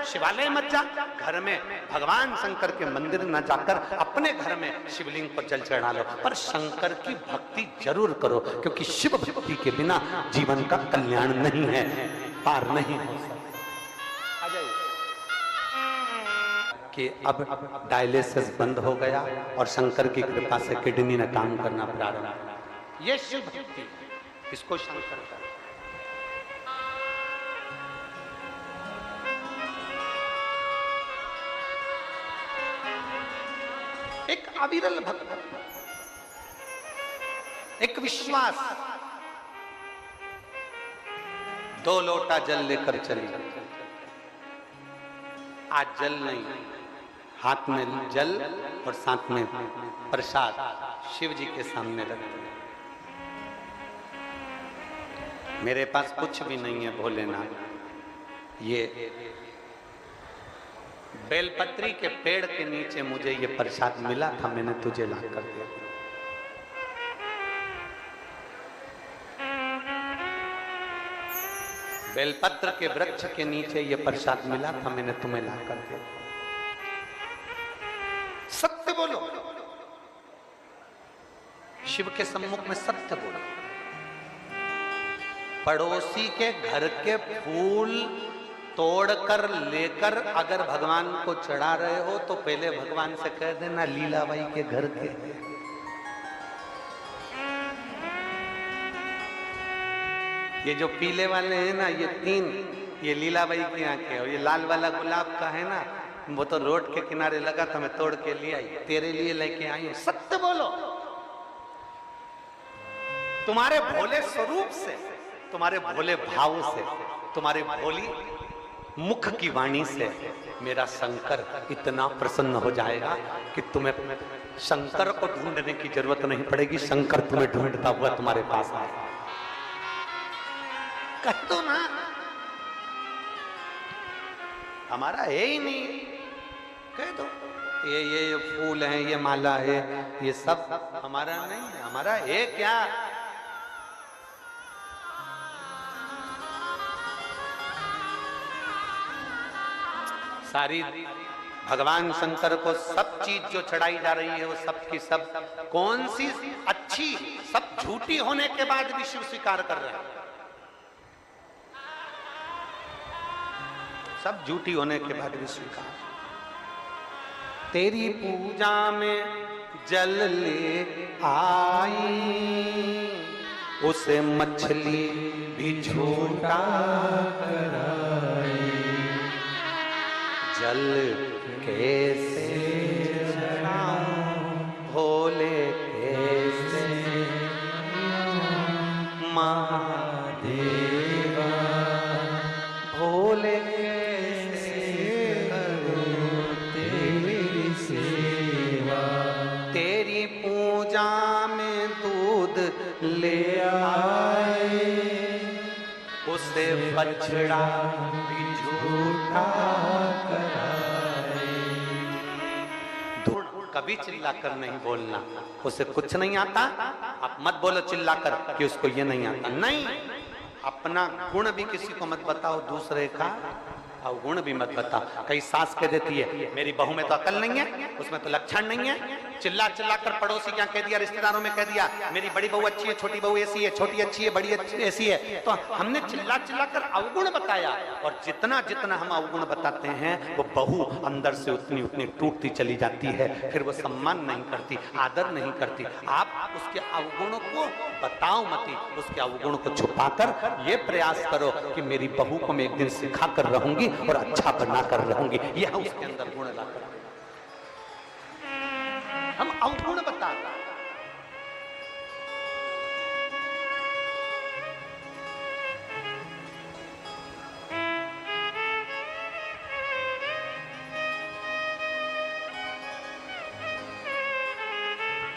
शिवालय मत जा, घर में भगवान शंकर के मंदिर न जाकर अपने घर में शिवलिंग पर जल चढ़ा लो, पर शंकर की भक्ति जरूर करो, क्योंकि शिव भक्ति के बिना जीवन का कल्याण नहीं है, पार नहीं हो सकता। कि अब डायलिसिस बंद हो गया और शंकर की कृपा से किडनी ने काम करना प्रारंभ किया। ये शिव भक्ति, इसको शंकर का एक अविरल भक्त, एक विश्वास। 2 लोटा जल लेकर चली, आज जल नहीं, हाथ में जल और साथ में प्रसाद शिव जी के सामने रखते हैं। मेरे पास कुछ भी नहीं है भोलेनाथ, ये बेलपत्री के पेड़ के नीचे मुझे ये प्रसाद मिला था, मैंने तुझे ला कर दिया। बेलपत्र के वृक्ष के नीचे ये प्रसाद मिला था, मैंने तुम्हें ला कर दिया। सत्य बोलो, शिव के सम्मुख में सत्य बोलो। पड़ोसी के घर के फूल तोड़कर लेकर अगर भगवान को चढ़ा रहे हो तो पहले भगवान से कह देना लीलाबाई के घर के। ये जो पीले वाले हैं ना, ये 3, ये लीलाबाई की आंखें, और ये लाल वाला गुलाब का है ना, वो तो रोड के किनारे लगा था, मैं तोड़ के ले आई, तेरे लिए लेके आई हूं। सत्य बोलो। तुम्हारे भोले स्वरूप से, तुम्हारे भोले भाव से, तुम्हारे भोली मुख की वाणी से मेरा शंकर इतना प्रसन्न हो जाएगा कि तुम्हें शंकर को ढूंढने की जरूरत नहीं पड़ेगी, शंकर तुम्हें ढूंढता हुआ तुम्हारे पास आएगा। कह दो ना, हमारा है ही नहीं, कह दो ये फूल है, ये माला है, ये सब हमारा नहीं है। हमारा है क्या? सारी भगवान शंकर को सब चीज जो चढ़ाई जा रही है वो सब की सब कौन सी अच्छी, सब झूठी होने के बाद भी शिव स्वीकार कर रहे हैं। सब झूठी होने के बाद भी स्वीकार। तेरी पूजा में जल ले आई, उसे मछली भी झूठा कराई। जल कैसे चढ़ाऊं भोले कैसे महादेवा, भोले कैसे करूं तेरी सेवा। तेरी पूजा में दूध ले आए, उसे बछड़ा भी झूठा कराए। धूड़ कभी चिल्लाकर नहीं बोलना, उसे कुछ नहीं आता। आप मत बोलो चिल्लाकर कि उसको ये नहीं आता। नहीं, अपना गुण भी किसी को मत बताओ, दूसरे का अवगुण भी मत बताओ। कई सास कह देती है मेरी बहू में तो अकल नहीं है, उसमें तो लक्षण नहीं है। चिल्ला चिल्ला कर पड़ोसी क्या कह दिया, रिश्तेदारों में कह दिया मेरी बड़ी बहू अच्छी है, छोटी बहू ऐसी है, छोटी अच्छी है, बड़ी अच्छी ऐसी है। तो हमने चिल्ला चिल्ला कर अवगुण बताया, और जितना जितना हम अवगुण बताते हैं वो बहू अंदर से उतनी उतनी टूटती चली जाती है। फिर वो सम्मान नहीं करती, आदर नहीं करती। आप उसके अवगुणों को बताओ मती, उसके अवगुण को छुपाकर ये प्रयास करो कि मेरी बहू को मैं एक दिन सिखा कर रहूंगी और अच्छा बना कर रहूंगी। यह उसके अंदर गुण लाकर हम अवगुण बताते हैं।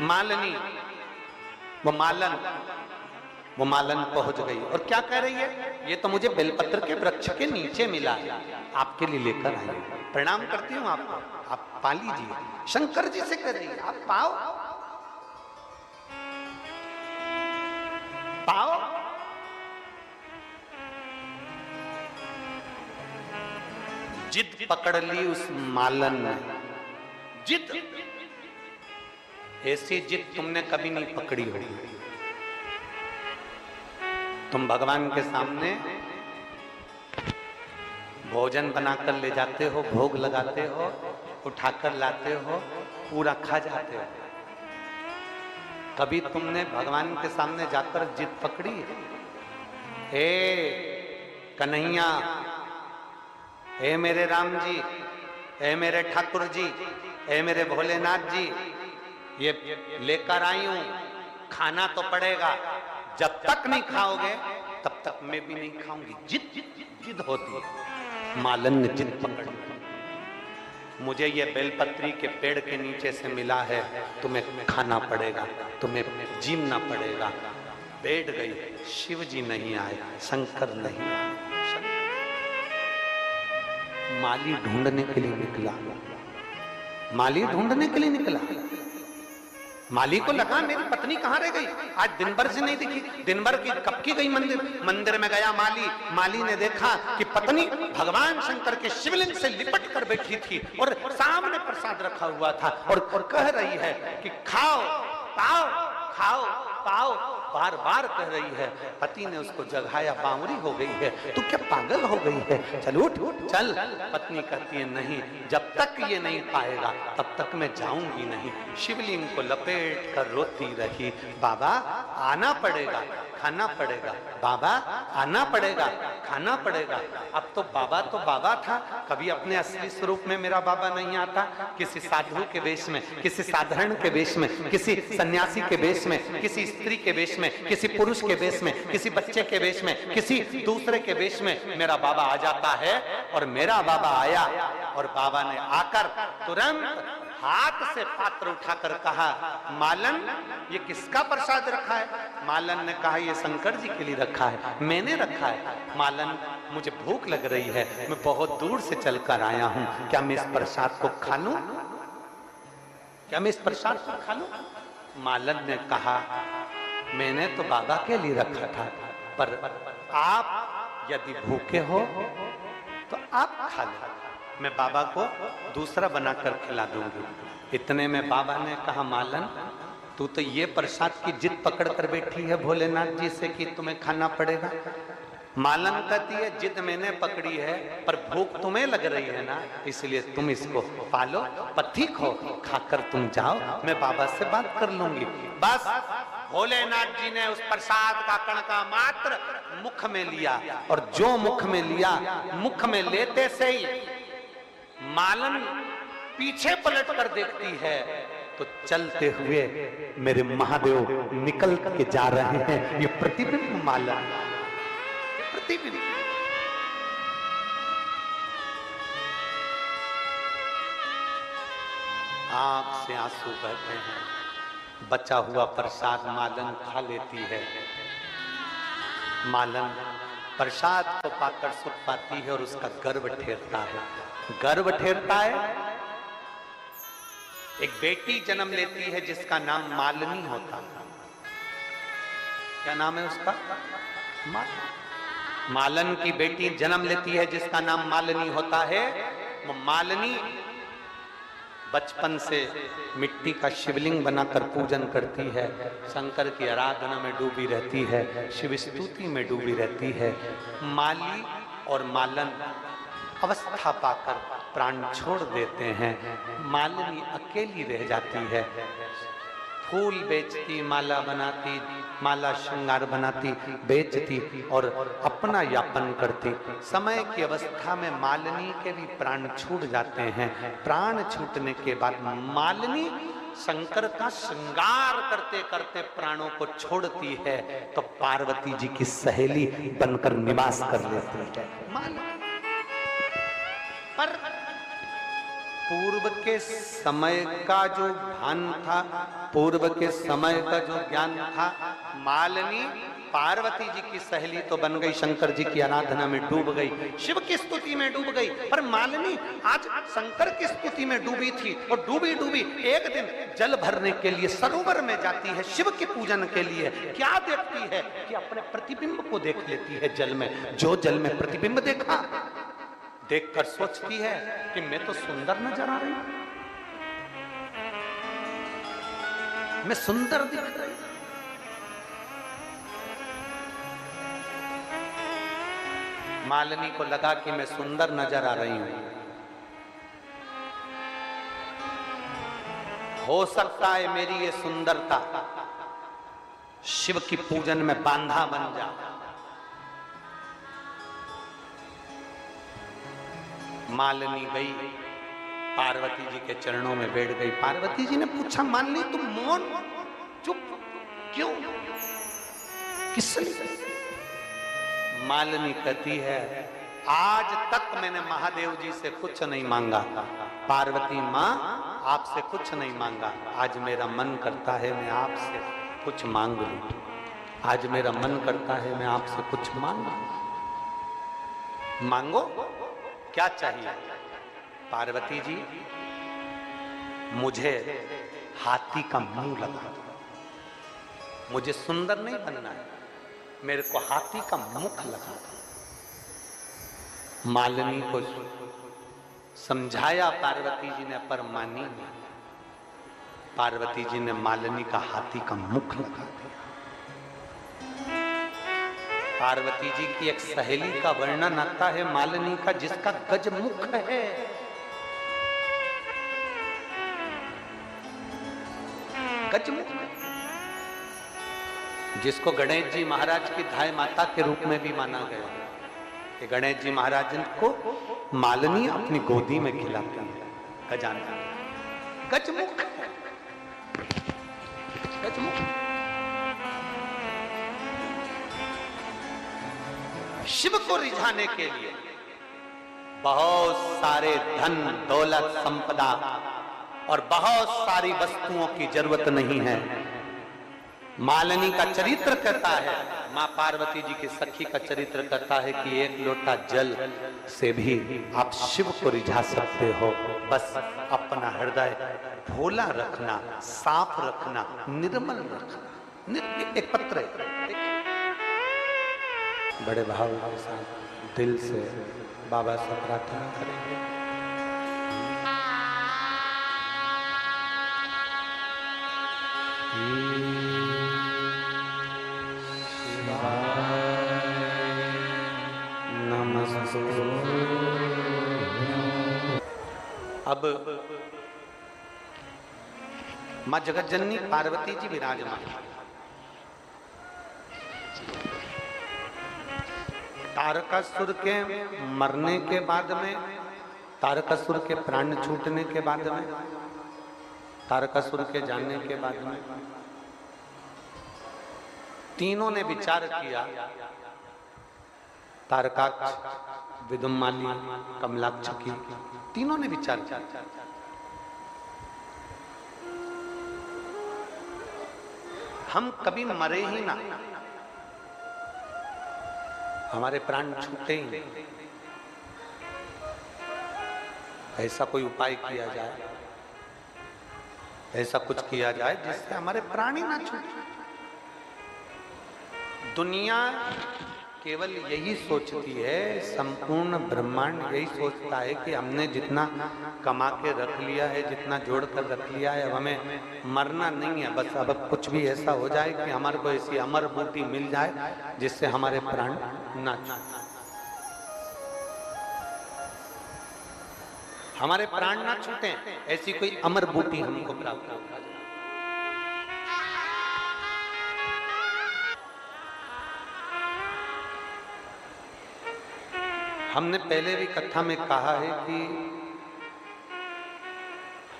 मालनी, वो मालन पहुंच गई और क्या कह रही है, ये तो मुझे बेलपत्र के वृक्ष के नीचे मिला है, आपके लिए लेकर आई। प्रणाम करती हूँ आपको, आप पा लीजिए। शंकर जी से कह रही है आप पाओ पाओ। जिद पकड़ ली उस मालन ने। जिद, ऐसी जिद तुमने कभी नहीं पकड़ी होगी। तुम भगवान के सामने भोजन बनाकर ले जाते हो, भोग लगाते हो, उठाकर लाते हो, पूरा खा जाते हो। कभी तुमने भगवान के सामने जाकर जिद पकड़ी? हे कन्हैया, हे मेरे राम जी, हे मेरे ठाकुर जी, हे मेरे भोलेनाथ जी, ये लेकर आई हूं, खाना तो पड़ेगा। जब तक नहीं खाओगे तब तक मैं भी नहीं खाऊंगी। जिद जिद होती है। मालन ने जिद पकड़ी, मुझे ये बेलपत्री के पेड़ के नीचे से मिला है, तुम्हें खाना पड़ेगा, तुम्हें जीना पड़ेगा। बैठ गई। शिव जी नहीं आए, शंकर नहीं आए। माली ढूंढने के लिए निकला। माली ढूंढने के लिए निकला। माली को लगा मेरी पत्नी कहां रह गई, आज दिन भर से नहीं दिखी। दिन भर की कब की गई मंदिर? मंदिर में गया माली। माली ने देखा कि पत्नी भगवान शंकर के शिवलिंग से लिपट कर बैठी थी और सामने प्रसाद रखा हुआ था और कह रही है कि खाओ पाओ, खाओ पाओ, बार बार कह रही है। पति ने उसको जगाया, बावरी हो गई है, तू क्या पागल हो गई है, चल उठ चल। पत्नी कहती है नहीं, जब तक ये नहीं पाएगा तब तक मैं जाऊंगी नहीं। शिवलिंग को लपेट कर रोती रही, बाबा आना पड़ेगा, खाना पड़ेगा, बाबा आना पड़ेगा, खाना पड़ेगा। अब तो बाबा था, कभी अपने असली स्वरूप में मेरा बाबा नहीं आता। किसी साधु के वेश में, किसी साधारण के वेश में, किसी सन्यासी के वेश में, किसी स्त्री के वेश में, किसी पुरुष के वेश में, किसी बच्चे के वेश में, किसी दूसरे के वेश में मेरा बाबा आ जाता है। और मेरा बाबा आया और बाबा ने आकर तुरंत हाथ से पात्र उठाकर कहा, मालन ये किसका प्रसाद रखा है? मालन ने कहा ये शंकर जी के लिए रखा है, मैंने रखा है। मालन मुझे भूख लग रही है, मैं बहुत दूर से चलकर आया हूं, क्या मैं इस प्रसाद को खा लूं? क्या मैं इस प्रसाद को खा लूं? मालन ने कहा मैंने तो बाबा के लिए रखा था, पर आप यदि भूखे हो तो आप खा लो, मैं बाबा को दूसरा बनाकर खिला दूंगी। इतने में बाबा ने कहा मालन तू तो ये प्रसाद की जिद पकड़ कर बैठी है भोलेनाथ जी से कि तुम्हें खाना पड़ेगा। मालन कहती है जिद मैंने पकड़ी है, पर भूख तुम्हें लग रही है ना, इसलिए तुम इसको पालो, पथिक हो, खाकर तुम जाओ, मैं बाबा से बात कर लूंगी। बस भोलेनाथ जी ने उस प्रसाद का कणका मात्र मुख में लिया, और जो मुख में लिया, मुख में लेते से ही मालन पीछे पलट कर देखती है तो चलते हुए मेरे महादेव निकल के जा रहे हैं। ये प्रतिबिंब मालन, प्रतिबिंब। आंख से आंसू बहते हैं। बचा हुआ प्रसाद मालन खा लेती है। मालन प्रसाद को पाकर सुख पाती है और उसका गर्व ठेरता है। गर्व ठेरता है। एक बेटी जन्म लेती है जिसका नाम मालिनी होता है। क्या नाम है उसका? मालन की बेटी जन्म लेती है जिसका नाम मालिनी होता है। मालिनी बचपन से मिट्टी का शिवलिंग बनाकर पूजन करती है, शंकर की आराधना में डूबी रहती है, शिव स्तुति में डूबी रहती है। माली और मालन अवस्था पाकर प्राण छोड़ देते हैं। मालिनी अकेली रह जाती है। फूल बेचती, माला बनाती, माला श्रृंगार बनाती, बेचती और अपना यापन करती। समय की अवस्था में मालिनी के भी प्राण छूट जाते हैं। प्राण छूटने के बाद मालिनी शंकर का श्रृंगार करते करते प्राणों को छोड़ती है तो पार्वती जी की सहेली बनकर निवास कर लेती है। पर पूर्व के समय का जो भान था, पूर्व के समय का जो ज्ञान था, मालिनी पार्वती जी की सहेली तो बन गई, शंकर जी की आराधना में डूब गई, शिव की स्तुति में डूब गई। पर मालिनी आज शंकर की स्तुति में डूबी थी और डूबी डूबी एक दिन जल भरने के लिए सरोवर में जाती है, शिव के पूजन के लिए। क्या देखती है कि अपने प्रतिबिंब को देख लेती है जल में। जो जल में प्रतिबिंब देखा, देखकर सोचती है कि मैं तो सुंदर नजर आ रही हूं, मैं सुंदर दिख रही हूं। मालिनी को लगा कि मैं सुंदर नजर आ रही हूं, हो सकता है मेरी ये सुंदरता शिव की पूजन में बांधा बन जाए। मालिनी गई, पार्वती जी के चरणों में बैठ गई। पार्वती जी ने पूछा, मालिनी तुम मौन चुप क्यों, किस लिए? मालिनी कहती है, आज तक मैंने महादेव जी से कुछ नहीं मांगा, पार्वती माँ आपसे कुछ नहीं मांगा, आज मेरा मन करता है मैं आपसे कुछ मांग लूं, आज मेरा मन करता है मैं आपसे कुछ मांगू। मांगो, क्या चाहिए? पार्वती जी मुझे हाथी का मुंह लगा दो, मुझे सुंदर नहीं बनना है, मेरे को हाथी का मुख लगा दो। मालिनी को समझाया पार्वती जी ने, पर मानी नहीं। पार्वती जी ने मालिनी का हाथी का मुख लगा दिया। पार्वती जी की एक सहेली का वर्णन आता है मालिनी का, जिसका गजमुख है। गजमुख, जिसको गणेश जी महाराज की धाय माता के रूप में भी माना गया कि गणेश जी महाराज को मालिनी अपनी गोदी में खिलाती है। गजानन गजमुख, गजमुख। शिव को रिझाने के लिए बहुत सारे धन दौलत संपदा और बहुत सारी वस्तुओं की जरूरत नहीं है। मालिनी का चरित्र कहता है, मां पार्वती जी की सखी का चरित्र कहता है कि एक लोटा जल से भी आप शिव को रिझा सकते हो। बस अपना हृदय भोला रखना, साफ रखना, निर्मल रखना। एक पत्र है, बड़े भाव के साथ दिल से बाबा से प्रार्थना करेंगे। अब मां जगत जननी पार्वती जी विराजमान। तारकासुर के मरने के बाद में, तारकासुर के प्राण छूटने के बाद में, तारकासुर के जाने के बाद में तीनों ने विचार किया, तारकाक्ष, विदुमाली, कमलाक्ष की तीनों ने विचार किया, हम कभी मरे ही ना, हमारे प्राण छूटे ही नहीं। ऐसा कोई उपाय किया जाए, ऐसा कुछ किया जाए जिससे हमारे प्राण ही ना छूटे। दुनिया केवल यही सोचती है, संपूर्ण ब्रह्मांड यही सोचता है कि हमने जितना कमा के रख लिया है, जितना जोड़ कर रख लिया है, अब हमें मरना नहीं है। बस अब कुछ भी ऐसा हो जाए कि हमारे को ऐसी अमर बूटी मिल जाए जिससे हमारे प्राण ना छूटे, हमारे प्राण ना छूटे, ऐसी कोई अमर बूटी हमको प्राप्त हो। हमने पहले भी कथा में कहा है कि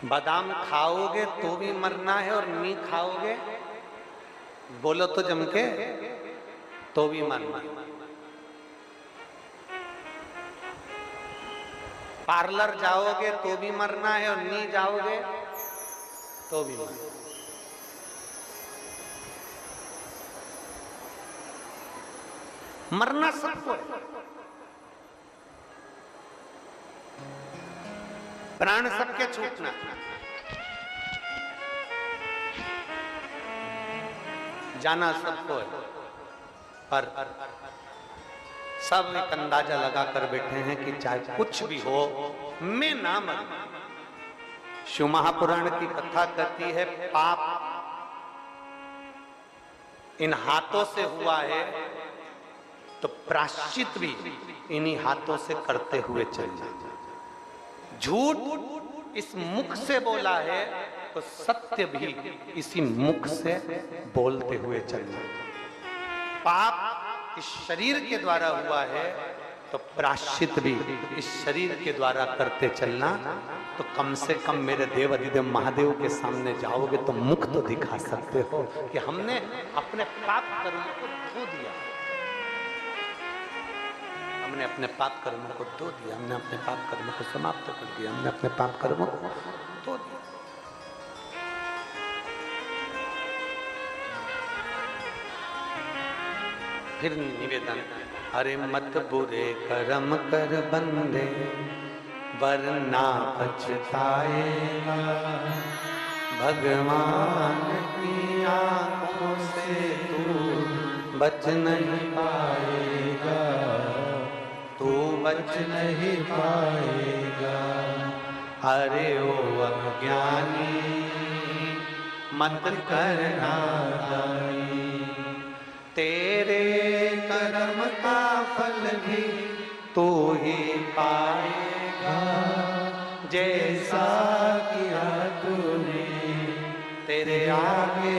बादाम खाओगे तो भी मरना है और नहीं खाओगे, बोलो तो जम के, तो भी मरना। पार्लर जाओगे तो भी मरना है और नहीं जाओगे तो भी मरना। मरना सबको है, प्राण सबके छूटना, जाना सबको है, पर सब एक अंदाजा लगा कर बैठे हैं कि चाहे कुछ भी हो मैं ना मरूं। शिव महापुराण की कथा कहती है पाप इन हाथों से हुआ है तो प्रायश्चित भी इन्हीं हाथों से करते हुए चलना। झूठ इस मुख से बोला है तो सत्य भी इसी मुख से बोलते हुए चलना। पाप इस शरीर के द्वारा हुआ है तो प्रायश्चित भी इस शरीर के द्वारा करते चलना। तो कम से कम मेरे देव अधिदेव महादेव के सामने जाओगे तो मुख तो दिखा सकते हो कि हमने अपने पाप कर्म को धो दिया, हमने अपने पाप कर्मों को धो दिया, हमने अपने पाप कर्मों को समाप्त कर दिया, हमने अपने पाप कर्मों को धो दिया। फिर निवेदन, अरे मत बुरे कर्म कर बंदे वरना पछताएगा, भगवान की आंखों से तू बच नहीं पाएगा, तू बच नहीं पाएगा। अरे ओ अज्ञानी मत करना दानी, तेरे कर्म का फल भी तू ही पाएगा, जैसा किया तूने तेरे आगे